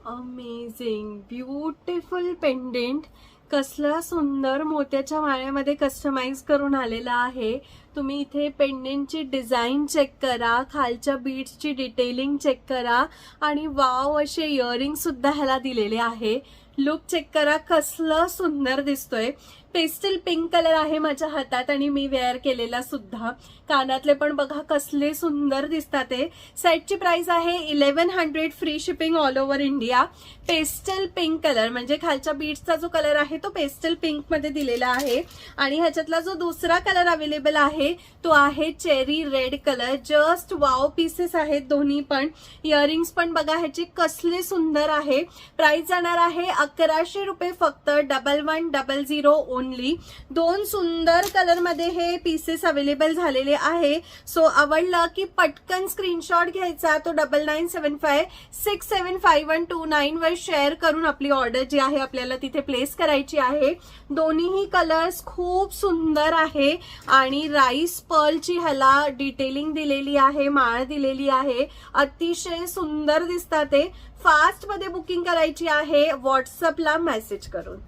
Amazing beautiful pendant. कसला सुंदर मोत्याच्या माळ्यामध्ये कस्टमाइज करून आलेला आहे. तुम्ही इथे पेंडेंटची डिझाईन चेक करा, खालच्या बीड्सची डिटेलिंग चेक करा आणि वाव असे इयरिंग सुद्धा ह्याला दिलेले आहे. लुक चेक करा, कसलं सुंदर दिसतोय. पेस्टल पिंक कलर आहे माझ्या हातात आणि मी वेअर केलेला सुद्धा. कानातले पण बघा कसले सुंदर दिसतात. ते सेटची प्राइस आहे 1100, free shipping all over India. Pastel pink colour म्हणजे खालच्या बीड्सचा जो कलर आहे तो पेस्टल पिंक मध्ये दिलेला आहे आणि ह्याच्यातला जो दुसरा कलर अवेलेबल आहे तो आहे cherry red colour. Just wow pieces आहेत दोन्ही पण. इयरिंग्स पण बघा ह्याची कसले सुंदर आहे. प्राइस जाणार आहे 1100 रुपये फक्त. 1100 ओनली. दोन सुंदर कलर मध्ये हे पीसेस अवेलेबल झालेले आहे. सो आवडलं की पटकन स्क्रीनशॉट घ्यायचा, तो 9975675129 वर शेअर करून आपली ऑर्डर जी आहे आपल्याला तिथे प्लेस करायची आहे. दोन्हीही कलर्स खूप सुंदर आहे आणि राईस पर्लची ह्याला डिटेलिंग दिलेली आहे, माळ दिलेली आहे. अतिशय सुंदर दिसतात ते. फास्ट मध्ये बुकिंग करायची आहे व्हॉट्सअपला मेसेज करून.